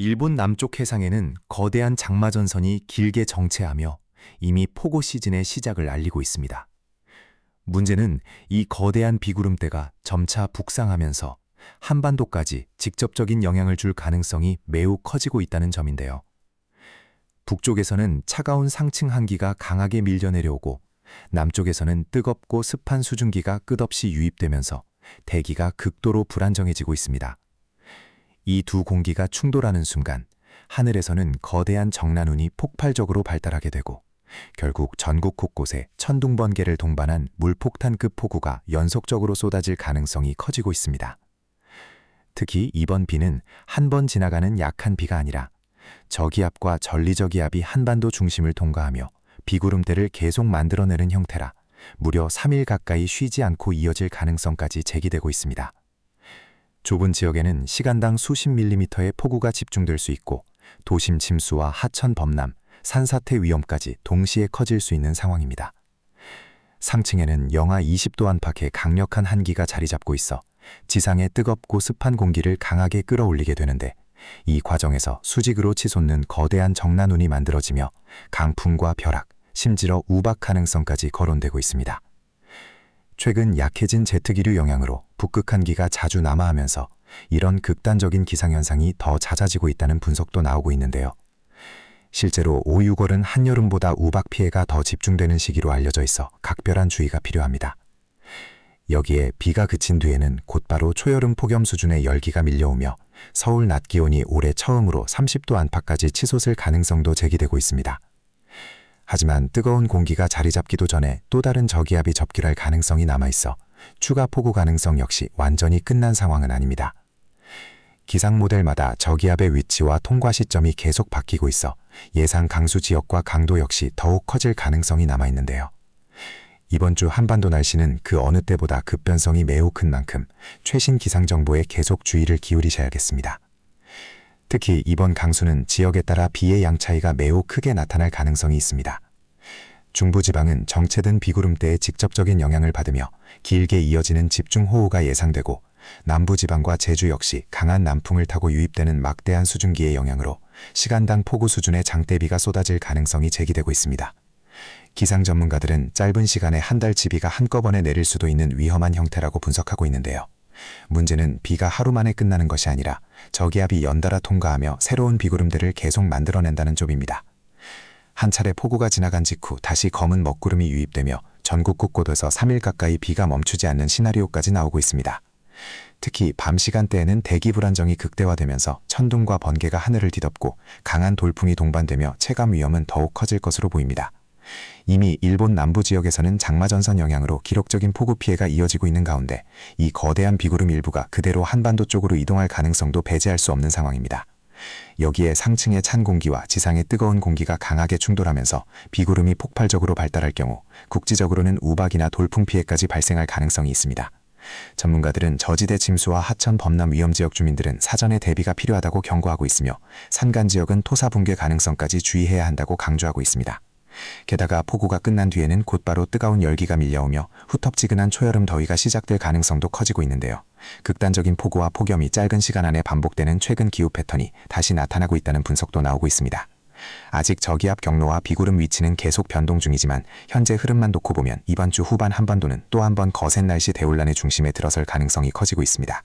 일본 남쪽 해상에는 거대한 장마전선이 길게 정체하며 이미 폭우 시즌의 시작을 알리고 있습니다. 문제는 이 거대한 비구름대가 점차 북상하면서 한반도까지 직접적인 영향을 줄 가능성이 매우 커지고 있다는 점인데요. 북쪽에서는 차가운 상층 한기가 강하게 밀려 내려오고 남쪽에서는 뜨겁고 습한 수증기가 끝없이 유입되면서 대기가 극도로 불안정해지고 있습니다. 이 두 공기가 충돌하는 순간 하늘에서는 거대한 정난운이 폭발적으로 발달하게 되고 결국 전국 곳곳에 천둥번개를 동반한 물폭탄급 폭우가 연속적으로 쏟아질 가능성이 커지고 있습니다. 특히 이번 비는 한 번 지나가는 약한 비가 아니라 저기압과 전리저기압이 한반도 중심을 통과하며 비구름대를 계속 만들어내는 형태라 무려 3일 가까이 쉬지 않고 이어질 가능성까지 제기되고 있습니다. 좁은 지역에는 시간당 수십 밀리미터의 폭우가 집중될 수 있고 도심 침수와 하천 범람, 산사태 위험까지 동시에 커질 수 있는 상황입니다. 상층에는 영하 20도 안팎의 강력한 한기가 자리 잡고 있어 지상의 뜨겁고 습한 공기를 강하게 끌어올리게 되는데 이 과정에서 수직으로 치솟는 거대한 정난운이 만들어지며 강풍과 벼락, 심지어 우박 가능성까지 거론되고 있습니다. 최근 약해진 제트기류 영향으로 북극한기가 자주 남하하면서 이런 극단적인 기상현상이 더 잦아지고 있다는 분석도 나오고 있는데요. 실제로 5, 6월은 한여름보다 우박 피해가 더 집중되는 시기로 알려져 있어 각별한 주의가 필요합니다. 여기에 비가 그친 뒤에는 곧바로 초여름 폭염 수준의 열기가 밀려오며 서울 낮 기온이 올해 처음으로 30도 안팎까지 치솟을 가능성도 제기되고 있습니다. 하지만 뜨거운 공기가 자리 잡기도 전에 또 다른 저기압이 접길할 가능성이 남아있어 추가 폭우 가능성 역시 완전히 끝난 상황은 아닙니다. 기상 모델마다 저기압의 위치와 통과 시점이 계속 바뀌고 있어 예상 강수 지역과 강도 역시 더욱 커질 가능성이 남아있는데요. 이번 주 한반도 날씨는 그 어느 때보다 급변성이 매우 큰 만큼 최신 기상 정보에 계속 주의를 기울이셔야겠습니다. 특히 이번 강수는 지역에 따라 비의 양 차이가 매우 크게 나타날 가능성이 있습니다. 중부지방은 정체된 비구름대의 직접적인 영향을 받으며 길게 이어지는 집중호우가 예상되고 남부지방과 제주 역시 강한 남풍을 타고 유입되는 막대한 수증기의 영향으로 시간당 폭우 수준의 장대비가 쏟아질 가능성이 제기되고 있습니다. 기상 전문가들은 짧은 시간에 한 달치 비가 한꺼번에 내릴 수도 있는 위험한 형태라고 분석하고 있는데요. 문제는 비가 하루 만에 끝나는 것이 아니라 저기압이 연달아 통과하며 새로운 비구름대를 계속 만들어낸다는 점입니다. 한 차례 폭우가 지나간 직후 다시 검은 먹구름이 유입되며 전국 곳곳에서 3일 가까이 비가 멈추지 않는 시나리오까지 나오고 있습니다. 특히 밤 시간대에는 대기 불안정이 극대화되면서 천둥과 번개가 하늘을 뒤덮고 강한 돌풍이 동반되며 체감 위험은 더욱 커질 것으로 보입니다. 이미 일본 남부 지역에서는 장마전선 영향으로 기록적인 폭우 피해가 이어지고 있는 가운데 이 거대한 비구름 일부가 그대로 한반도 쪽으로 이동할 가능성도 배제할 수 없는 상황입니다. 여기에 상층의 찬 공기와 지상의 뜨거운 공기가 강하게 충돌하면서 비구름이 폭발적으로 발달할 경우 국지적으로는 우박이나 돌풍 피해까지 발생할 가능성이 있습니다. 전문가들은 저지대 침수와 하천 범람 위험 지역 주민들은 사전에 대비가 필요하다고 경고하고 있으며 산간 지역은 토사 붕괴 가능성까지 주의해야 한다고 강조하고 있습니다. 게다가 폭우가 끝난 뒤에는 곧바로 뜨거운 열기가 밀려오며 후텁지근한 초여름 더위가 시작될 가능성도 커지고 있는데요. 극단적인 폭우와 폭염이 짧은 시간 안에 반복되는 최근 기후 패턴이 다시 나타나고 있다는 분석도 나오고 있습니다. 아직 저기압 경로와 비구름 위치는 계속 변동 중이지만 현재 흐름만 놓고 보면 이번 주 후반 한반도는 또 한 번 거센 날씨 대혼란의 중심에 들어설 가능성이 커지고 있습니다.